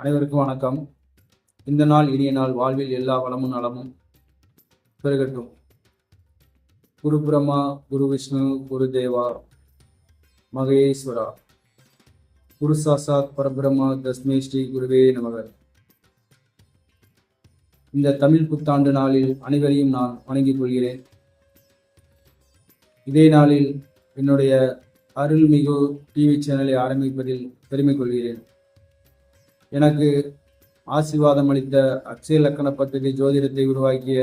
அனைவருக்கும் வணக்கம். இந்த நாள் இனிய நாள், வாழ்வில் எல்லா வளமும் நலமும் பெருகட்டும். குரு பிரம்மா, குரு விஷ்ணு, குரு தேவா மகேஸ்வரா, குரு சாசாத் பரபிரம்மா தஸ்மை ஸ்ரீ குருவே நமக. இந்த தமிழ் புத்தாண்டு நாளில் அனைவரையும் நான் வணங்கிக் கொள்கிறேன். இதே நாளில் என்னுடைய அருள்மிகு டிவி சேனலை ஆரம்பிப்பதில் பெருமை கொள்கிறேன். எனக்கு ஆசீர்வாதம் அளித்த அக்ஷய லக்கண பத்திரிகை ஜோதிடத்தை உருவாக்கிய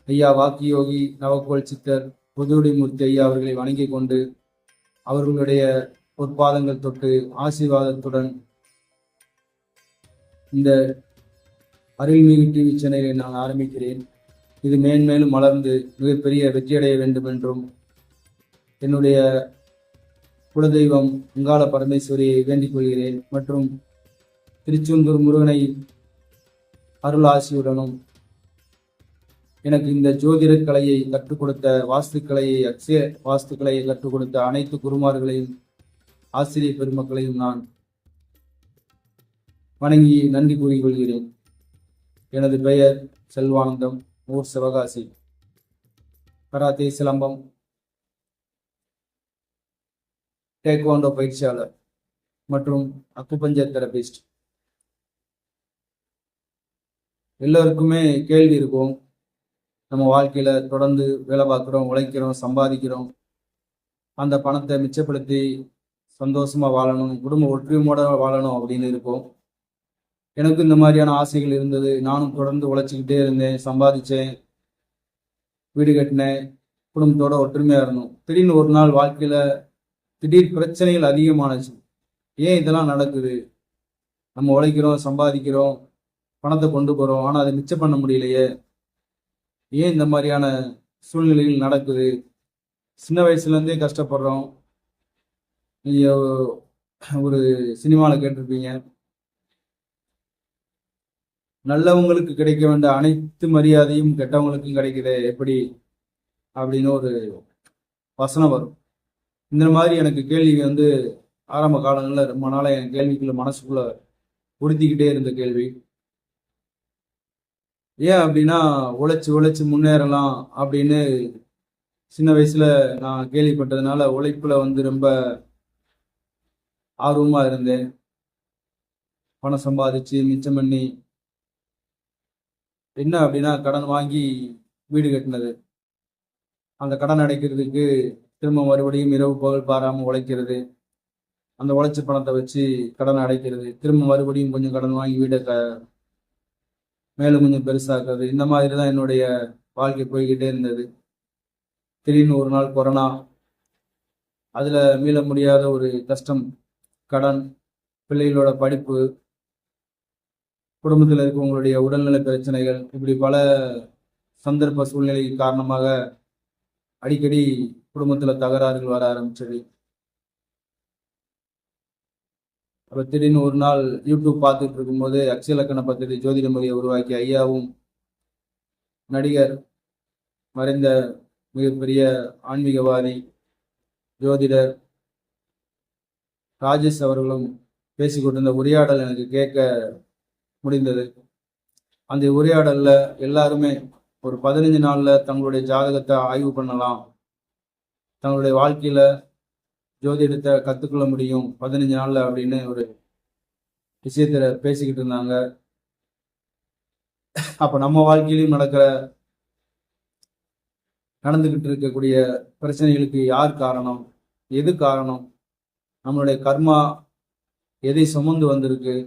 ஐயா வாக்கியோகி நவக்கோள் சித்தர் புதுடிமூர்த்தி ஐயா அவர்களை வணங்கிக் கொண்டு அவர்களுடைய பொற்பாதங்கள் தொட்டு ஆசீர்வாதத்துடன் இந்த அருள்மிகு டிவி சேனலை நான் ஆரம்பிக்கிறேன். இது மேன்மேலும் மலர்ந்து மிகப்பெரிய வெற்றியடைய வேண்டும் என்றும் என்னுடைய குலதெய்வம் அங்காள பரமேஸ்வரியை வேண்டிக் கொள்கிறேன். மற்றும் திருச்செந்தூர் முருகனை அருள் ஆசியுடனும் எனக்கு இந்த ஜோதிட கலையை கற்றுக் கொடுத்த வாஸ்துக்கலையை அக்ஷய வாஸ்துக்கலையை கற்றுக் கொடுத்த அனைத்து குருமார்களையும் ஆசிரியர் பெருமக்களையும் நான் வணங்கி நன்றி கூறிக்கொள்கிறேன். எனது பெயர் செல்வானந்தம், ஊர் சிவகாசி. கராத்தே, சிலம்பம், டேக்வாண்டோ பயிற்சியாளர் மற்றும் அக்குபஞ்சர் தெரபிஸ்ட். எல்லோருக்குமே கேள்வி இருக்கும், நம்ம வாழ்க்கையில தொடர்ந்து வேலை பார்க்குறோம், உழைக்கிறோம், சம்பாதிக்கிறோம், அந்த பணத்தை மிச்சப்படுத்தி சந்தோஷமா வாழணும், குடும்ப ஒற்றுமையோட வாழணும் அப்படின்னு இருக்கும். எனக்கு இந்த மாதிரியான ஆசைகள் இருந்தது. நானும் தொடர்ந்து உழைச்சிக்கிட்டே இருந்தேன், சம்பாதிச்சேன், வீடு கட்டினேன், குடும்பத்தோட ஒற்றுமையா இருந்தோம். திடீர்னு ஒரு நாள் வாழ்க்கையில திடீர் பிரச்சனைகள் அதிகமானச்சு. ஏன் இதெல்லாம் நடக்குது? நம்ம உழைக்கிறோம், சம்பாதிக்கிறோம், பணத்தை கொண்டு போகிறோம், ஆனால் அதை மிச்சம் பண்ண முடியலையே. ஏன் இந்த மாதிரியான சூழ்நிலைகள் நடக்குது? சின்ன வயசுலேருந்தே கஷ்டப்படுறோம். நீங்கள் ஒரு சினிமாவில் கேட்டிருப்பீங்க, நல்லவங்களுக்கு கிடைக்க வேண்டிய அனைத்து மரியாதையும் கெட்டவங்களுக்கும் கிடைக்குது எப்படி அப்படின்னு ஒரு வசனம் வரும். இந்த மாதிரி எனக்கு கேள்வி ஆரம்ப காலங்களில் ரொம்ப நாளாக என் கேள்விக்குள்ள மனசுக்குள்ள உறுத்திக்கிட்டே இருந்த கேள்வி. ஏன் அப்படின்னா, உழைச்சி உழைச்சி முன்னேறலாம் அப்படின்னு சின்ன வயசுல நான் கேள்விப்பட்டதுனால உழைப்புல ரொம்ப ஆர்வமா இருந்தேன். பணம் சம்பாதிச்சு மிச்சம் பண்ணி என்ன அப்படின்னா கடன் வாங்கி வீடு கட்டினது. அந்த கடன் அடைக்கிறதுக்கு திரும்ப மறுபடியும் இரவு பகல் பாராமல் உழைக்கிறது, அந்த உழைச்ச பணத்தை வச்சு கடன் அடைக்கிறது, திரும்ப மறுபடியும் கொஞ்சம் கடன் வாங்கி வீடை மேலும் கொஞ்சம் பெருசாக்குறது. இந்த மாதிரி தான் என்னுடைய வாழ்க்கை போய்கிட்டே இருந்தது. திடீர்னு ஒரு நாள் கொரோனா, அதில் மீள முடியாத ஒரு கஷ்டம், கடன், பிள்ளைகளோட படிப்பு, குடும்பத்தில் இருக்கவங்களுடைய உடல்நல பிரச்சனைகள், இப்படி பல சந்தர்ப்ப சூழ்நிலை காரணமாக அடிக்கடி குடும்பத்தில் தகராறுகள் வர ஆரம்பிச்சது. அப்போ திடீர்னு ஒரு நாள் யூடியூப் பார்த்துட்டு இருக்கும்போது அக்ஷய லக்கண பத்திரிகை ஜோதிட முறையை உருவாக்கிய ஐயாவும் நடிகர் மறைந்த மிகப்பெரிய ஆன்மீகவாதி ஜோதிடர் ராஜேஷ் அவர்களும் பேசிக்கொண்டிருந்த உரையாடல் எனக்கு கேட்க முடிந்தது. அந்த உரையாடல்ல எல்லாருமே ஒரு 15 நாள்ல தங்களுடைய ஜாதகத்தை ஆய்வு பண்ணலாம், தங்களுடைய வாழ்க்கையில ஜோதிடத்தை கற்றுக்கொள்ள முடியும் 15 நாள்ல அப்படின்னு ஒரு விஷயத்துல பேசிக்கிட்டு இருந்தாங்க. அப்ப நம்ம வாழ்க்கையிலும் நடந்துகிட்டு இருக்கக்கூடிய பிரச்சனைகளுக்கு யார் காரணம், எது காரணம், நம்மளுடைய கர்மா எதை சுமந்து வந்திருக்கு,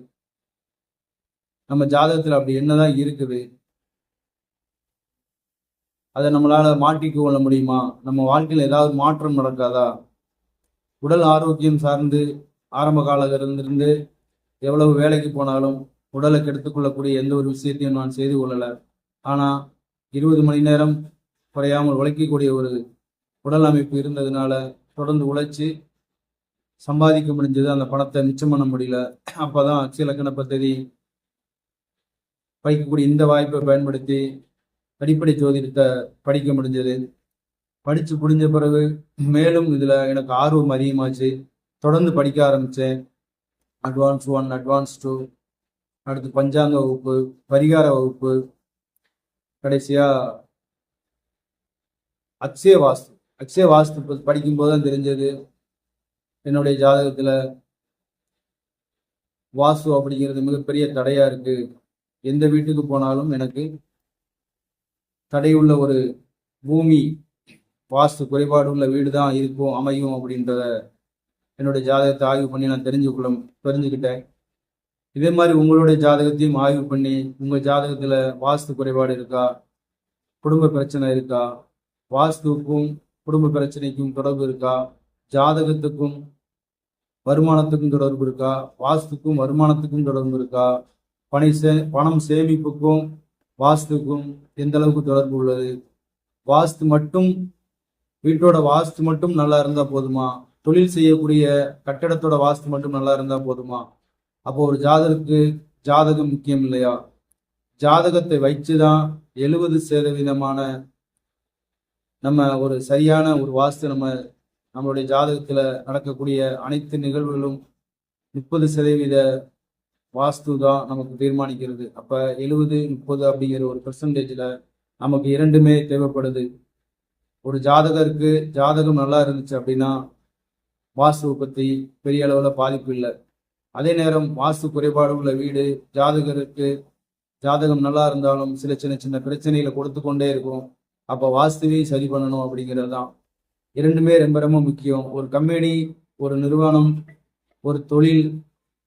நம்ம ஜாதகத்துல அப்படி என்னதான் இருக்குது, அதை நம்மளால மாற்றிக்க கொள்ள முடியுமா, நம்ம வாழ்க்கையில் ஏதாவது மாற்றம் நடக்காதா, உடல் ஆரோக்கியம் சார்ந்து ஆரம்ப காலத்திலிருந்து எவ்வளவு வேலைக்கு போனாலும் உடலை கெடுத்துக்கொள்ளக்கூடிய எந்த ஒரு விஷயத்தையும் நான் செய்து கொள்ளலை. ஆனால் 20 மணி நேரம் குறையாமல் உழைக்கக்கூடிய ஒரு உடல் அமைப்பு இருந்ததுனால தொடர்ந்து உழைச்சி சம்பாதிக்க முடிஞ்சது, அந்த பணத்தை மிச்சம் பண்ண முடியல. அப்போதான் அக்ஷய லக்கண பத்திரிகை படிக்கக்கூடிய இந்த வாய்ப்பை பயன்படுத்தி அடிப்படை ஜோதிடத்தை படிக்க முடிஞ்சது. படித்து முடிஞ்ச பிறகு மேலும் இதில் எனக்கு ஆர்வம் அதிகமாச்சு. தொடர்ந்து படிக்க ஆரம்பித்தேன். அட்வான்ஸ் 1, அட்வான்ஸ் 2, அடுத்து பஞ்சாங்க வகுப்பு, பரிகார வகுப்பு, கடைசியா அக்ஷய வாஸ்து. அக்ஷய வாஸ்து படிக்கும்போது தான் தெரிஞ்சது என்னுடைய ஜாதகத்துல வாஸ்து அப்படிங்கிறது மிகப்பெரிய தடையா இருக்கு. எந்த வீட்டுக்கு போனாலும் எனக்கு தடையுள்ள ஒரு பூமி, வாஸ்து குறைபாடு உள்ள வீடு தான் இருக்கும், அமையும் அப்படின்றத என்னுடைய ஜாதகத்தை ஆய்வு பண்ணி நான் தெரிஞ்சுக்கிட்டேன். இதே மாதிரி உங்களுடைய ஜாதகத்தையும் ஆய்வு பண்ணி உங்கள் ஜாதகத்தில் வாஸ்து குறைபாடு இருக்கா, குடும்ப பிரச்சனை இருக்கா, வாஸ்துவுக்கும் குடும்ப பிரச்சனைக்கும் தொடர்பு இருக்கா, ஜாதகத்துக்கும் வருமானத்துக்கும் தொடர்பு இருக்கா, வாஸ்துக்கும் வருமானத்துக்கும் தொடர்பு இருக்கா, பணம் சேமிப்புக்கும் வாஸ்துக்கும் எந்த அளவுக்கு தொடர்பு உள்ளது, வாஸ்து மட்டும் வீட்டோட வாஸ்து மட்டும் நல்லா இருந்தா போதுமா, தொழில் செய்யக்கூடிய கட்டடத்தோட வாஸ்து மட்டும் நல்லா இருந்தா போதுமா? அப்போ ஒரு ஜாதகம் முக்கியம் இல்லையா? ஜாதகத்தை வச்சுதான் 70% நம்ம ஒரு சரியான ஒரு வாஸ்து நம்மளுடைய ஜாதகத்துல நடக்கக்கூடிய அனைத்து நிகழ்வுகளும் 30% வாஸ்து தான் நமக்கு தீர்மானிக்கிறது. அப்ப 70-30 அப்படிங்கிற ஒரு பெர்சன்டேஜ்ல நமக்கு இரண்டுமே தேவைப்படுது. ஒரு ஜாதகம் நல்லா இருந்துச்சு அப்படின்னா வாஸ்துவை பத்தி பெரிய அளவுல பாதிப்பு இல்லை. அதே நேரம் வாஸ்து குறைபாடு உள்ள வீடு ஜாதகம் நல்லா இருந்தாலும் சில சின்ன சின்ன பிரச்சனைகளை கொடுத்து கொண்டே இருக்கும். அப்போ வாஸ்துவையும் சரி பண்ணணும் அப்படிங்கிறது தான். இரண்டுமே ரொம்ப ரொம்ப முக்கியம். ஒரு கம்பெனி, ஒரு நிறுவனம், ஒரு தொழில்,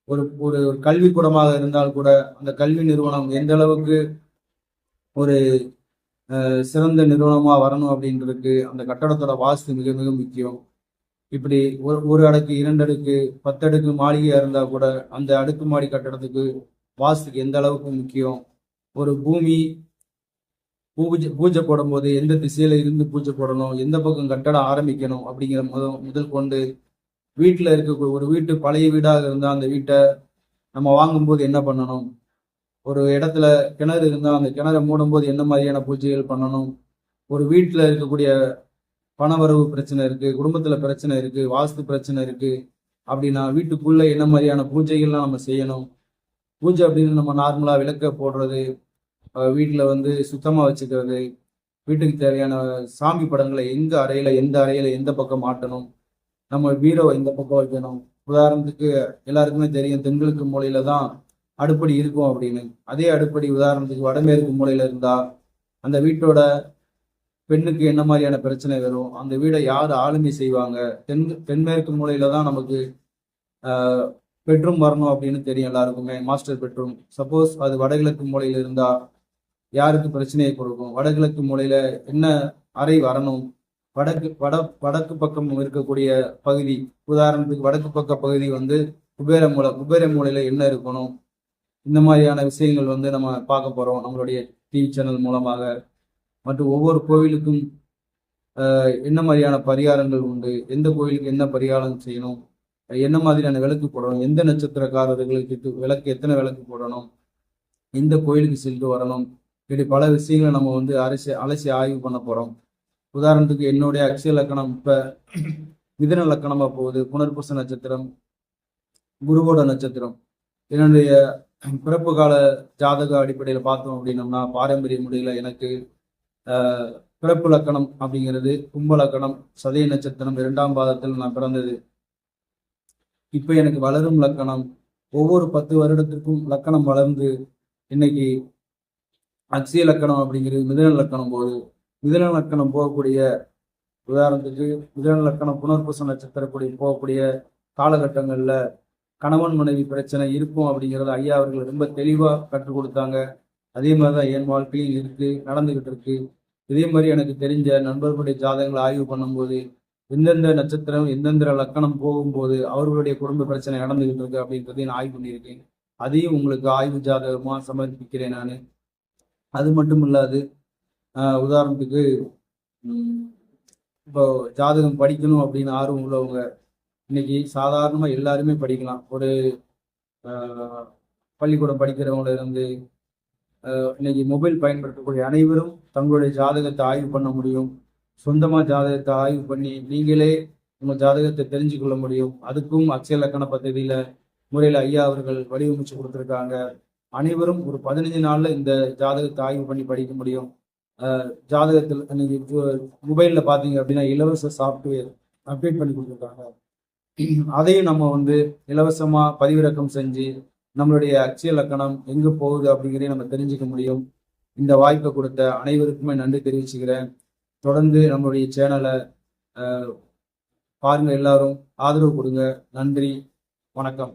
ஒரு ஒரு கல்விக்கூடமாக இருந்தால் கூட அந்த கல்வி நிறுவனம் எந்த அளவுக்கு ஒரு சிறந்த நிறுவனமா வரணும் அப்படின்றதுக்கு அந்த கட்டடத்தோட வாஸ்து மிக மிக முக்கியம். இப்படி ஒரு அடுக்கு, 2 அடுக்கு, 10 அடுக்கு மாளிகையா இருந்தா கூட அந்த அடுக்குமாடி கட்டடத்துக்கு வாஸ்துக்கு எந்த அளவுக்கு முக்கியம். ஒரு பூமி பூஜை போடும்போது எந்த திசையில இருந்து பூஜை போடணும், எந்த பக்கம் கட்டடம் ஆரம்பிக்கணும் அப்படிங்கிற முதல் கொண்டு வீட்டில் இருக்க ஒரு வீட்டு பழைய வீடாக இருந்தால் அந்த வீட்டை நம்ம வாங்கும்போது என்ன பண்ணணும், ஒரு இடத்துல கிணறு இருந்தால் அந்த கிணறை மூடும்போது என்ன மாதிரியான பூஜைகள் பண்ணணும், ஒரு வீட்டில் இருக்கக்கூடிய பணவரவு பிரச்சனை இருக்கு, குடும்பத்துல பிரச்சனை இருக்கு, வாஸ்து பிரச்சனை இருக்கு அப்படின்னா வீட்டுக்குள்ள என்ன மாதிரியான பூஜைகள்லாம் நம்ம செய்யணும். பூஜை அப்படின்னு நம்ம நார்மலா விளக்க போடுறது, வீட்டுல சுத்தமா வச்சுக்கிறது, வீட்டுக்கு தேவையான சாமி படங்களை எந்த அறையில எந்த பக்கம் மாட்டணும், நம்ம பீரோவை எந்த பக்கம் வைக்கணும். உதாரணத்துக்கு எல்லாருக்குமே தெரியும் தென்கிழக்கு மூலையில தான் அடுப்படி இருக்கும் அப்படின்னு. அதே அடுப்படி உதாரணத்துக்கு வடமேற்கு மூலையில இருந்தா அந்த வீட்டோட பெண்ணுக்கு என்ன மாதிரியான பிரச்சனை வரும், அந்த வீடை யார் ஆளுமை செய்வாங்க, தென்மேற்கு மூலையில தான் நமக்கு பெட்ரூம் வரணும் அப்படின்னு தெரியும் எல்லாருக்குமே, மாஸ்டர் பெட்ரூம். சப்போஸ் அது வடகிழக்கு மூலையில இருந்தா யாருக்கு பிரச்சனையை கொடுக்கும், வடகிழக்கு மூலையில என்ன அறை வரணும், வடக்கு பக்கம் இருக்கக்கூடிய பகுதி, உதாரணத்துக்கு வடக்கு பக்க பகுதி குபேர மூலையில என்ன இருக்கணும். இந்த மாதிரியான விஷயங்கள் நம்ம பார்க்க போறோம் நம்மளுடைய டிவி சேனல் மூலமாக. மற்றும் ஒவ்வொரு கோவிலுக்கும் என்ன மாதிரியான பரிகாரங்கள் உண்டு, எந்த கோவிலுக்கு என்ன பரிகாரம் செய்யணும், என்ன மாதிரியான விளக்கு போடணும், எந்த நட்சத்திரக்காரர்களுக்கு எத்தனை விளக்கு போடணும், எந்த கோயிலுக்கு சென்று வரணும், இப்படி பல விஷயங்களை நம்ம அலசி ஆய்வு பண்ண போறோம். உதாரணத்துக்கு என்னுடைய அக்ஷய லக்கணம் இப்ப மிதுன லக்கணமா போகுது. புனர்பூச நட்சத்திரம், குருவோட நட்சத்திரம். என்னுடைய பிறப்பு கால ஜாதக அடிப்படையில் பார்த்தோம் அப்படின்னம்னா பாரம்பரிய முறையில் எனக்கு பிறப்பு லக்கணம் அப்படிங்கிறது கும்ப லக்கணம், சதய நட்சத்திரம் 2ஆம் பாதத்தில் நான் பிறந்தது. இப்ப எனக்கு வளரும் லக்கணம். ஒவ்வொரு 10 வருடத்திற்கும் லக்கணம் வளர்ந்து இன்னைக்கு அக்ஷய லக்கணம் அப்படிங்கிறது மிதுன லக்கணம் போகுது. மிதுன லக்கணம் போகக்கூடிய உதாரணத்துக்கு மிதுன லக்கணம் புனர்பூச நட்சத்திரக்கூடிய போகக்கூடிய காலகட்டங்கள்ல கணவன் மனைவி பிரச்சனை இருக்கும் அப்படிங்கிறத ஐயா அவர்கள் ரொம்ப தெளிவா கற்றுக் கொடுத்தாங்க. அதே மாதிரிதான் என் வாழ்க்கையில் நடந்துகிட்டு இருக்கு. இதே மாதிரி எனக்கு தெரிஞ்ச நண்பர்களுடைய ஜாதகங்களை ஆய்வு பண்ணும்போது எந்தெந்த நட்சத்திரம் எந்தெந்த லக்கணம் போகும்போது அவர்களுடைய குடும்ப பிரச்சனை நடந்துகிட்டு இருக்கு அப்படின்றதையும் நான் ஆய்வு பண்ணியிருக்கேன். அதையும் உங்களுக்கு ஆய்வு ஜாதகமா சமர்ப்பிக்கிறேன் நான். அது மட்டும் இல்லாது உதாரணத்துக்கு இப்போ ஜாதகம் படிக்கணும் அப்படின்னு ஆர்வம் உள்ளவங்க இன்னைக்கு சாதாரணமா எல்லாருமே படிக்கலாம். ஒரு பள்ளிக்கூடம் படிக்கிறவங்கள இருந்து இன்னைக்கு மொபைல் பயன்படுத்தக்கூடிய அனைவரும் தங்களுடைய ஜாதகத்தை ஆய்வு பண்ண முடியும். சொந்தமா ஜாதகத்தை ஆய்வு பண்ணி நீங்களே உங்க ஜாதகத்தை தெரிஞ்சு கொள்ள முடியும். அதுக்கும் அக்ஷய லக்கண பദ്ധதியில முறையில் ஐயா அவர்கள் வடிவமைச்சு கொடுத்துருக்காங்க. அனைவரும் ஒரு 15 நாள்ல இந்த ஜாதகத்தை ஆய்வு பண்ணி படிக்க முடியும். ஜாதகத்தில் இன்னைக்கு மொபைலில் பார்த்தீங்க அப்படின்னா இலவச சாஃப்ட்வேர் அப்டேட் பண்ணி கொடுத்துருக்காங்க. அதையும் நம்ம வந்து இலவசமா பதிவிறக்கம் செஞ்சு நம்மளுடைய அட்சய லக்கணம் எங்க போகுது அப்படிங்கிறதையும் நம்ம தெரிஞ்சுக்க முடியும். இந்த வாய்ப்பை கொடுத்த அனைவருக்குமே நன்றி தெரிவிச்சுக்கிறேன். தொடர்ந்து நம்மளுடைய சேனலை பாருங்க, எல்லாரும் ஆதரவு கொடுங்க. நன்றி, வணக்கம்.